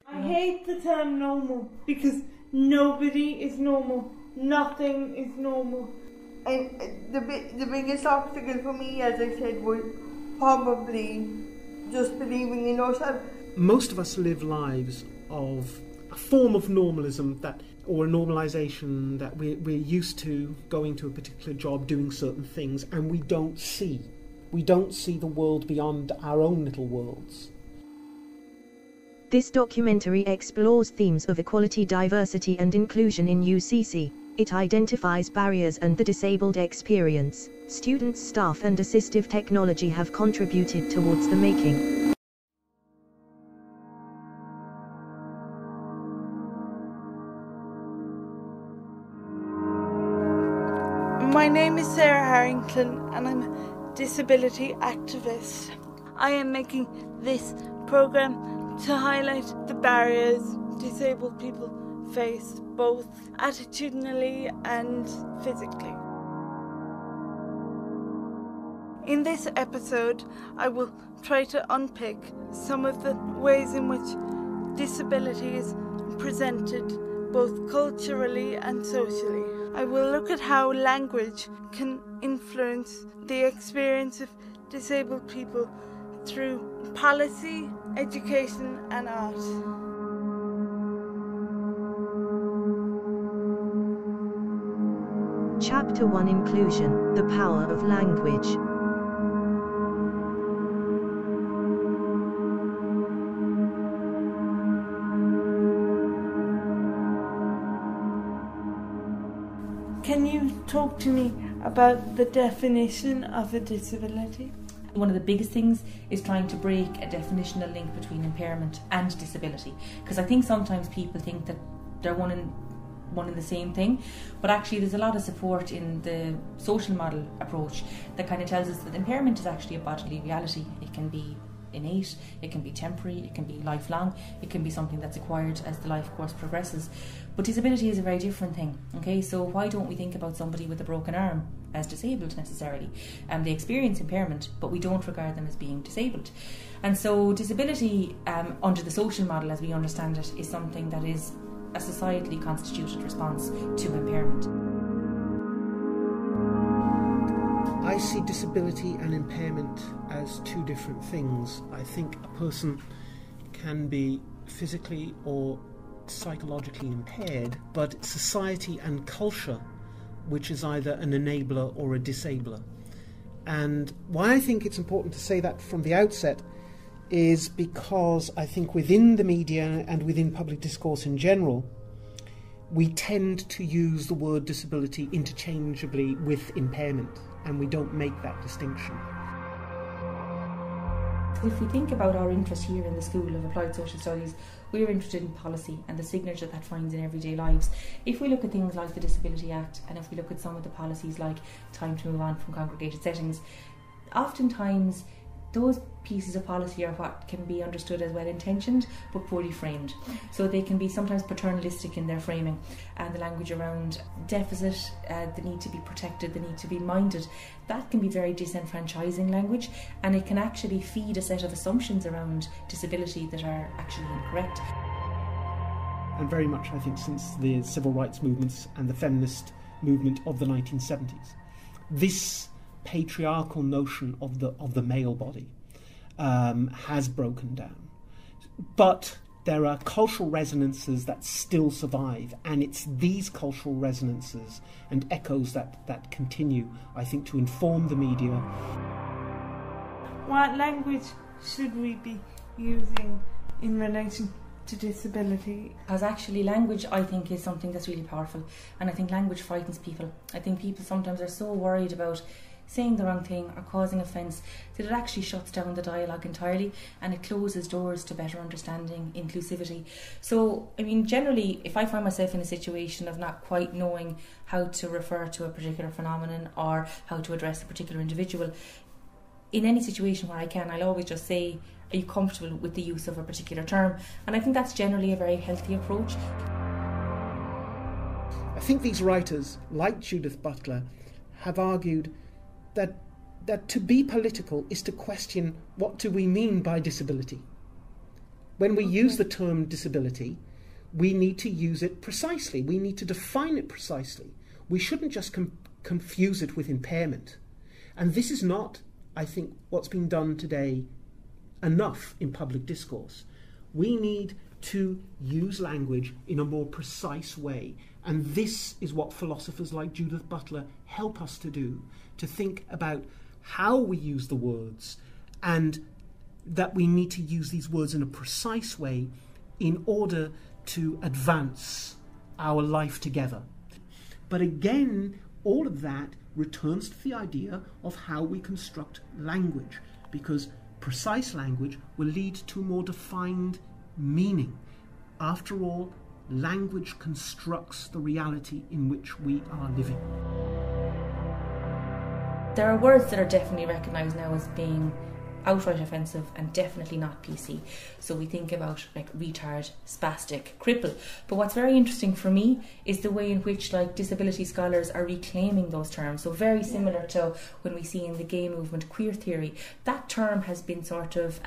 I hate the term normal because nobody is normal. Nothing is normal. And the biggest obstacle for me, as I said, was probably just believing in yourself. Most of us live lives of a form of normalism or a normalisation that we're used to going to a particular job, doing certain things, and we don't see the world beyond our own little worlds. This documentary explores themes of equality, diversity and inclusion in UCC. It identifies barriers and the disabled experience. Students, staff and assistive technology have contributed towards the making. My name is Sarah Harrington and I'm a disability activist. I am making this programme to highlight the barriers disabled people face, both attitudinally and physically. In this episode, I will try to unpick some of the ways in which disability is presented both culturally and socially. I will look at how language can influence the experience of disabled people through policy, education and art. Chapter 1: Inclusion, the power of language. Can you talk to me about the definition of a disability? One of the biggest things is trying to break a definitional link between impairment and disability, because I think sometimes people think that they're one in the same thing, but actually there's a lot of support in the social model approach that kind of tells us that impairment is actually a bodily reality. It can be innate, it can be temporary, it can be lifelong, it can be something that's acquired as the life course progresses. But disability is a very different thing, okay? So why don't we think about somebody with a broken arm as disabled necessarily? They experience impairment, but we don't regard them as being disabled. And so disability, under the social model as we understand it, is something that is a societally constituted response to impairment. I see disability and impairment as two different things. I think a person can be physically or psychologically impaired, but society and culture, which is either an enabler or a disabler. And why I think it's important to say that from the outset is because I think within the media and within public discourse in general, we tend to use the word disability interchangeably with impairment, and we don't make that distinction. If we think about our interest here in the School of Applied Social Studies, we're interested in policy and the signature that finds in everyday lives. If we look at things like the Disability Act, and if we look at some of the policies like time to move on from congregated settings, oftentimes those pieces of policy are what can be understood as well-intentioned but poorly framed. So they can be sometimes paternalistic in their framing, and the language around deficit, the need to be protected, the need to be minded, that can be very disenfranchising language, and it can actually feed a set of assumptions around disability that are actually incorrect. And very much, I think, since the civil rights movements and the feminist movement of the 1970s, this patriarchal notion of the male body has broken down. But there are cultural resonances that still survive, and it's these cultural resonances and echoes that continue, I think, to inform the media. What language should we be using in relation to disability? Because actually language, I think, is something that's really powerful, and I think language frightens people. I think people sometimes are so worried about saying the wrong thing or causing offence that it actually shuts down the dialogue entirely, and it closes doors to better understanding, inclusivity. So, I mean, generally, if I find myself in a situation of not quite knowing how to refer to a particular phenomenon or how to address a particular individual, in any situation where I can, I'll always just say, are you comfortable with the use of a particular term? And I think that's generally a very healthy approach. I think these writers, like Judith Butler, have argued that to be political is to question what do we mean by disability. When we use the term disability, we need to use it precisely. We need to define it precisely. We shouldn't just confuse it with impairment. And this is not, I think, what's being done today enough in public discourse. We need to use language in a more precise way. And this is what philosophers like Judith Butler help us to do, to think about how we use the words, and that we need to use these words in a precise way in order to advance our life together. But again, all of that returns to the idea of how we construct language, because precise language will lead to a more defined meaning. After all, language constructs the reality in which we are living. There are words that are definitely recognised now as being outright offensive and definitely not PC. So we think about like retard, spastic, cripple. But what's very interesting for me is the way in which like disability scholars are reclaiming those terms. So very similar to when we see in the gay movement queer theory, that term has been sort of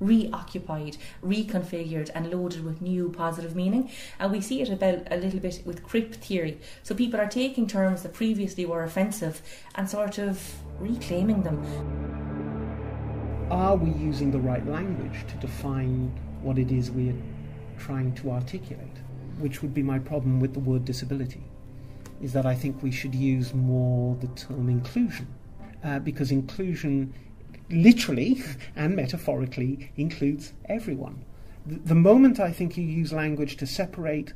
reoccupied, reconfigured and loaded with new positive meaning. And we see it about a little bit with crip theory. So people are taking terms that previously were offensive and sort of reclaiming them. Are we using the right language to define what it is we are trying to articulate? Which would be my problem with the word disability, is that I think we should use more the term inclusion, because inclusion literally and metaphorically includes everyone. The moment I think you use language to separate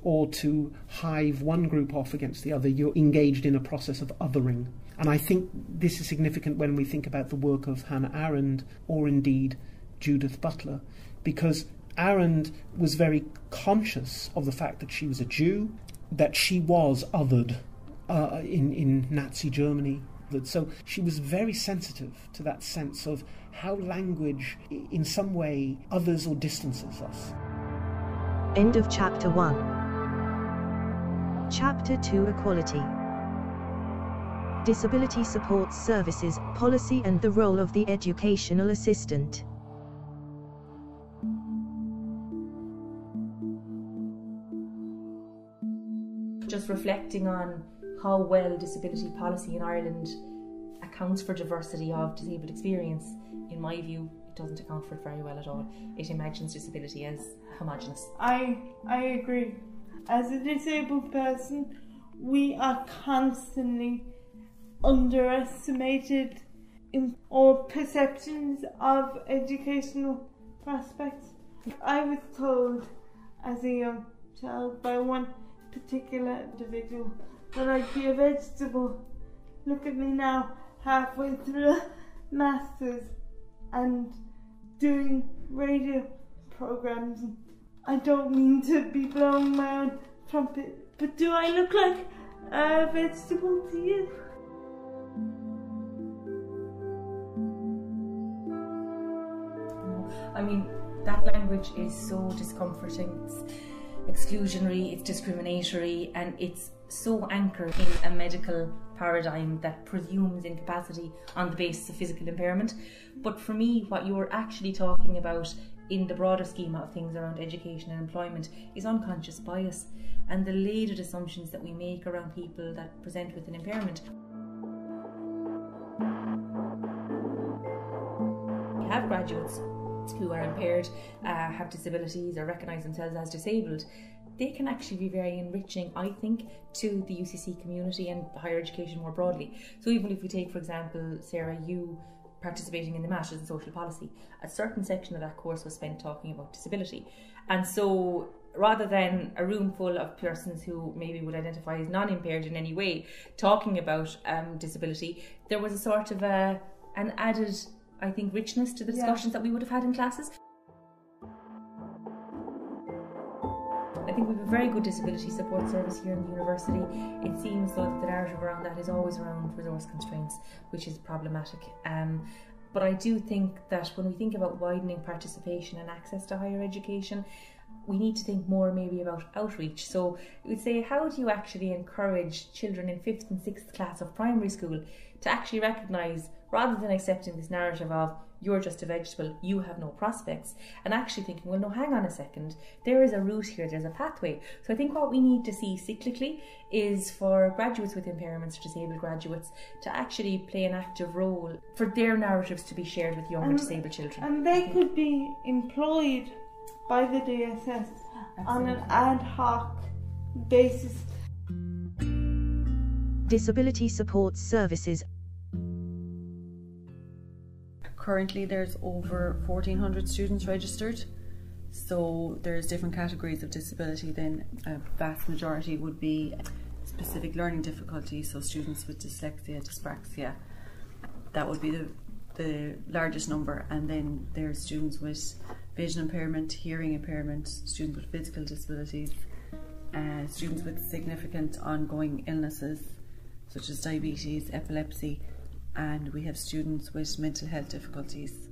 or to hive one group off against the other, you're engaged in a process of othering. And I think this is significant when we think about the work of Hannah Arendt or indeed Judith Butler, because Arendt was very conscious of the fact that she was a Jew, that she was othered in Nazi Germany. So she was very sensitive to that sense of how language in some way others or distances us. End of Chapter 1. Chapter 2: Equality. Disability Support Services, Policy and the Role of the Educational Assistant. Just reflecting on how well disability policy in Ireland accounts for diversity of disabled experience, in my view, it doesn't account for it very well at all. It imagines disability as homogenous. I agree. As a disabled person, we are constantly underestimated in our perceptions of educational prospects. I was told as a young child by one particular individual that I'd be a vegetable. Look at me now, halfway through a master's and doing radio programs. I don't mean to be blowing my own trumpet, but do I look like a vegetable to you? I mean, that language is so discomforting, it's exclusionary, it's discriminatory, and it's so anchored in a medical paradigm that presumes incapacity on the basis of physical impairment. But for me, what you're actually talking about in the broader schema of things around education and employment is unconscious bias and the layered assumptions that we make around people that present with an impairment. We have graduates who are impaired, have disabilities or recognise themselves as disabled. They can actually be very enriching, I think, to the UCC community and higher education more broadly. So even if we take, for example, Sarah, you participating in the Masters in Social Policy, a certain section of that course was spent talking about disability. And so rather than a room full of persons who maybe would identify as non-impaired in any way talking about disability, there was a sort of an added, I think, richness to the discussions that we would have had in classes. I think we have a very good disability support service here in the university. It seems though that the narrative around that is always around resource constraints, which is problematic. But I do think that when we think about widening participation and access to higher education, we need to think more maybe about outreach. So we'd say, how do you actually encourage children in 5th and 6th class of primary school to actually recognise, rather than accepting this narrative of you're just a vegetable, you have no prospects, and actually thinking, well, no, hang on a second, there is a route here, there's a pathway. So I think what we need to see cyclically is for graduates with impairments, or disabled graduates, to actually play an active role for their narratives to be shared with younger disabled children. And they could be employed by the DSS on an ad hoc basis. Disability support services. Currently there's over 1,400 students registered, so there's different categories of disability. Then a vast majority would be specific learning difficulties, so students with dyslexia, dyspraxia, that would be the largest number. And then there's students with vision impairment, hearing impairment, students with physical disabilities, students with significant ongoing illnesses such as diabetes, epilepsy, and we have students with mental health difficulties.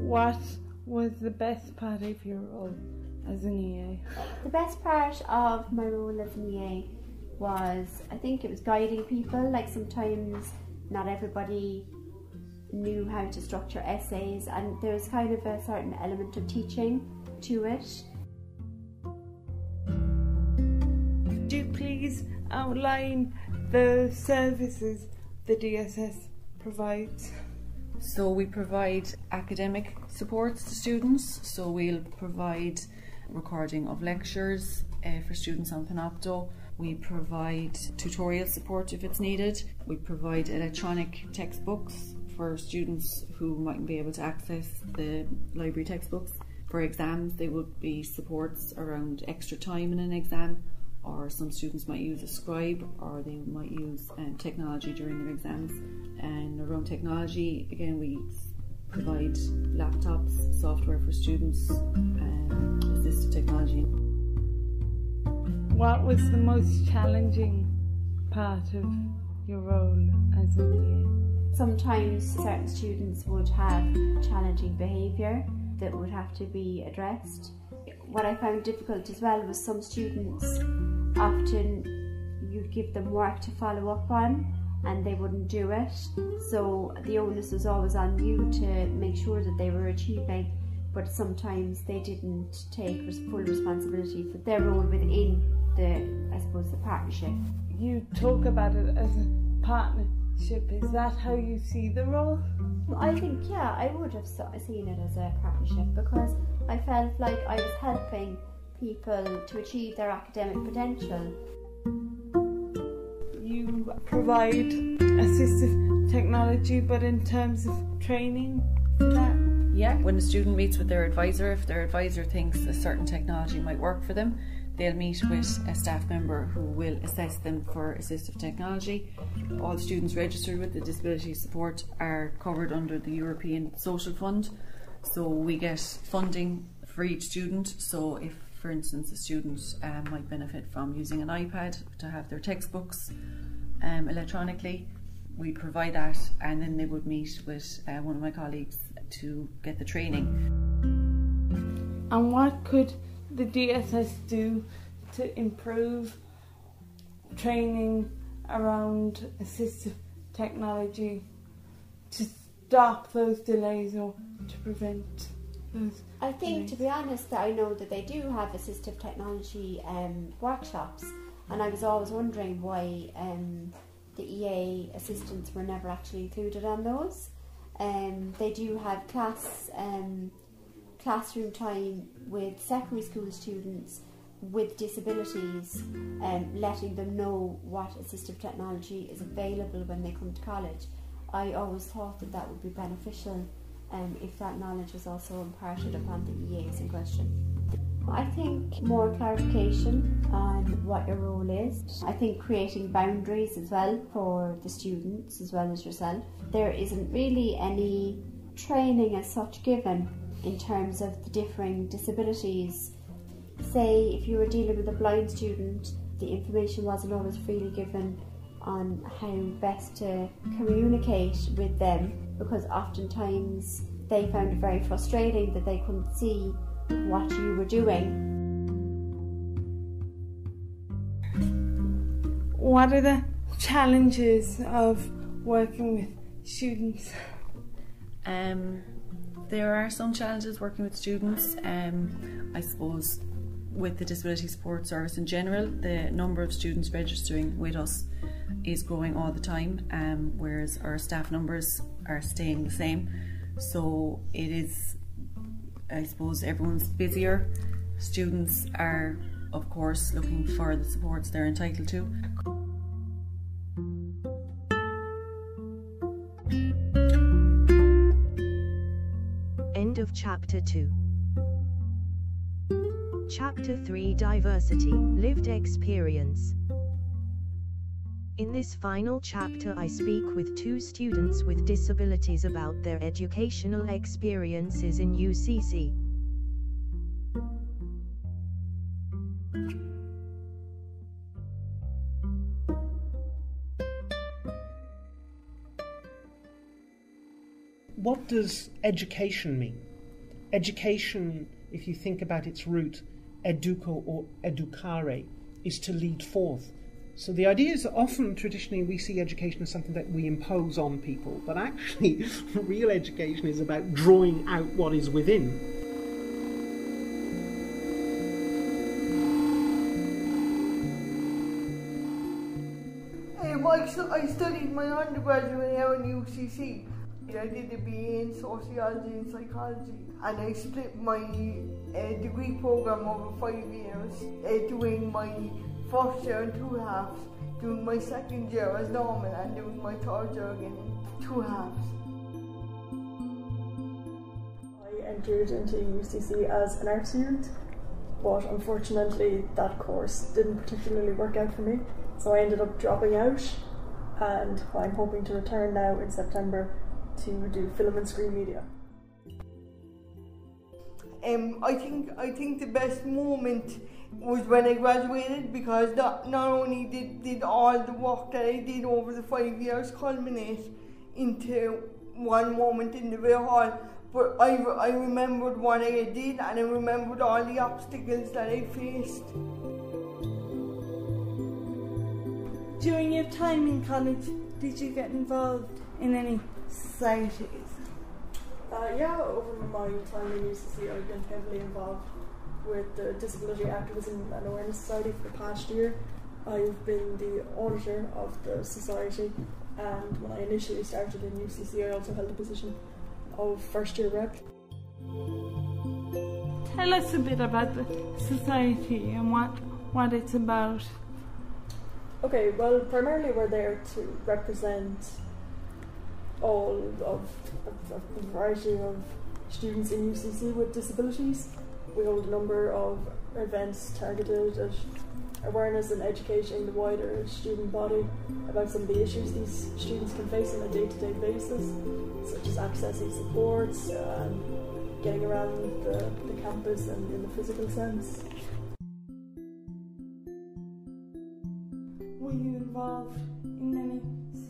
What was the best part of your role as an EA? The best part of my role as an EA was, I think it was guiding people. Like sometimes not everybody knew how to structure essays, and there's kind of a certain element of teaching to it. Could you please outline the services the DSS provides? So we provide academic supports to students, so we'll provide recording of lectures for students on Panopto. We provide tutorial support if it's needed. We provide electronic textbooks for students who mightn't be able to access the library textbooks. For exams, there would be supports around extra time in an exam, or some students might use a scribe, or they might use technology during their exams. And around technology, again, we provide laptops, software for students, assistive technology. What was the most challenging part of your role as an EA? Sometimes certain students would have challenging behaviour that would have to be addressed. What I found difficult as well was some students, often you'd give them work to follow up on and they wouldn't do it, so the onus was always on you to make sure that they were achieving, but sometimes they didn't take full responsibility for their role within the partnership. You talk about it as a partnership. Is that how you see the role? I think, yeah, I would have seen it as a partnership, because I felt like I was helping people to achieve their academic potential. You provide assistive technology, but in terms of training for that? Yeah, when a student meets with their advisor, if their advisor thinks a certain technology might work for them, they'll meet with a staff member who will assess them for assistive technology. All students registered with the disability support are covered under the European Social Fund, so we get funding for each student. So if, for instance, a student might benefit from using an iPad to have their textbooks electronically, we provide that, and then they would meet with one of my colleagues to get the training. And what could the DSS do to improve training around assistive technology to stop those delays or to prevent those I think, delays? to be honest, that I know that they do have assistive technology workshops, and I was always wondering why the EA assistants were never actually included on those. They do have classroom time with secondary school students with disabilities, letting them know what assistive technology is available when they come to college. I always thought that that would be beneficial if that knowledge was also imparted upon the EAs in question. I think more clarification on what your role is. I think creating boundaries as well for the students as well as yourself. There isn't really any training as such given in terms of the differing disabilities. Say if you were dealing with a blind student, the information wasn't always freely given on how best to communicate with them, because oftentimes they found it very frustrating that they couldn't see what you were doing. what are the challenges of working with students? There are some challenges working with students. I suppose with the Disability Support Service in general, the number of students registering with us is growing all the time, whereas our staff numbers are staying the same. So it is, I suppose, everyone's busier. Students are, of course, looking for the supports they're entitled to. End of Chapter 2. Chapter 3: Diversity, Lived Experience. In this final chapter I speak with 2 students with disabilities about their educational experiences in UCC. What does education mean? Education, if you think about its root, educo or educare, is to lead forth. So the idea is that often, traditionally, we see education as something that we impose on people, but actually, real education is about drawing out what is within. I studied my undergraduate here in UCC. I did a BA in Sociology and Psychology, and I split my degree program over 5 years, doing my first year in 2 halves, doing my second year as normal, and doing my third year again in 2 halves. I entered into UCC as an art student, but unfortunately that course didn't particularly work out for me, so I ended up dropping out, and I'm hoping to return now in September to do film and screen media. I think the best moment was when I graduated, because not only did all the work that I did over the 5 years culminate into one moment in the Beer Hall, but I remembered what I did, and I remembered all the obstacles that I faced. During your time in college, did you get involved in any societies? Yeah, over my time in UCC I've been heavily involved with the Disability Activism and Awareness Society for the past year. I've been the auditor of the society, and when I initially started in UCC I also held the position of first year rep. Tell us a bit about the society and what it's about. Okay, well, primarily we're there to represent all of the variety of students in UCC with disabilities. We hold a number of events targeted at awareness and educating the wider student body about some of the issues these students can face on a day-to-day basis, such as accessing supports and getting around the campus and in the physical sense. Were you involved in many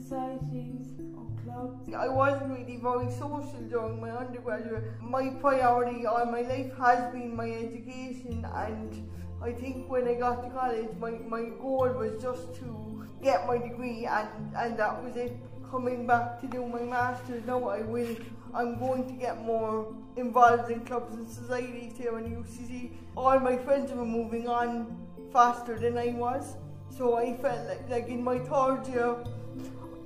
societies or clubs? I wasn't really very social during my undergraduate. My priority all my life has been my education, and I think when I got to college my goal was just to get my degree, and that was it. Coming back to do my master's now, I'm going to get more involved in clubs and societies here in UCC. All my friends were moving on faster than I was, so I felt like in my third year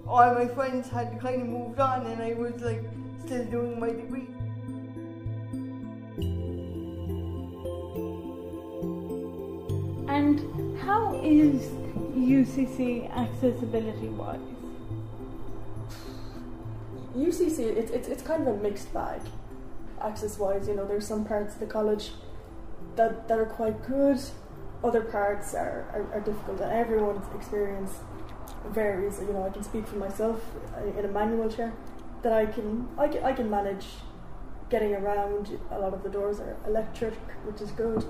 all my friends had kind of moved on, and I was like still doing my degree. And how is UCC accessibility-wise? UCC, it's kind of a mixed bag, access-wise. You know, there's some parts of the college that are quite good, other parts are difficult, and everyone's experience varies. You know, I can speak for myself in a manual chair that I can manage getting around. A lot of the doors are electric, which is good,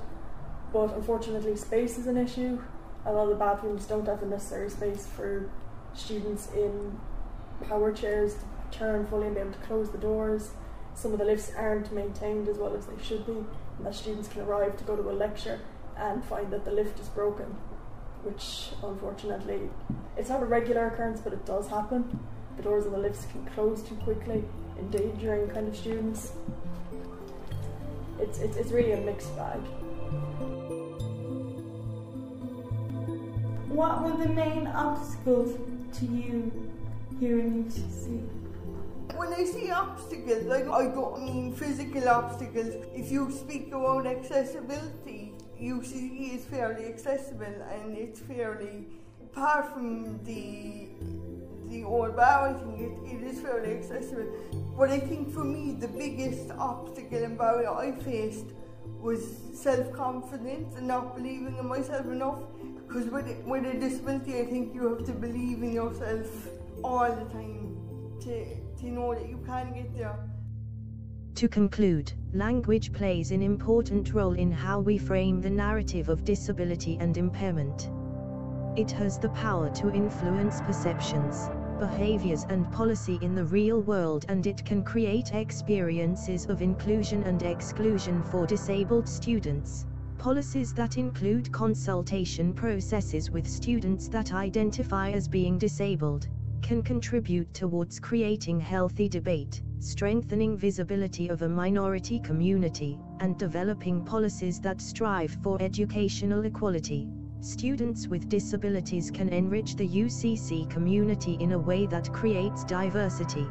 but unfortunately space is an issue. A lot of the bathrooms don't have the necessary space for students in power chairs to turn fully and be able to close the doors. Some of the lifts aren't maintained as well as they should be, and that students can arrive to go to a lecture and find that the lift is broken which unfortunately, it's not a regular occurrence, but it does happen. The doors of the lifts can close too quickly, endangering kind of students. It's really a mixed bag. What were the main obstacles to you here in UCC? When I say obstacles, like, I don't mean physical obstacles. If you speak about accessibility, UCC is fairly accessible, and it's fairly, apart from the old bar, I think it is fairly accessible. But I think for me the biggest obstacle and barrier I faced was self-confidence and not believing in myself enough. Because with a disability, I think you have to believe in yourself all the time to know that you can get there. To conclude, language plays an important role in how we frame the narrative of disability and impairment. It has the power to influence perceptions, behaviors and policy in the real world, and it can create experiences of inclusion and exclusion for disabled students. Policies that include consultation processes with students that identify as being disabled can contribute towards creating healthy debate, strengthening visibility of a minority community, and developing policies that strive for educational equality. Students with disabilities can enrich the UCC community in a way that creates diversity.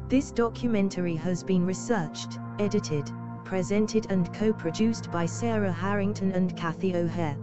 This documentary has been researched, edited, presented and co-produced by Sarah Harrington and Kathy O'Hare.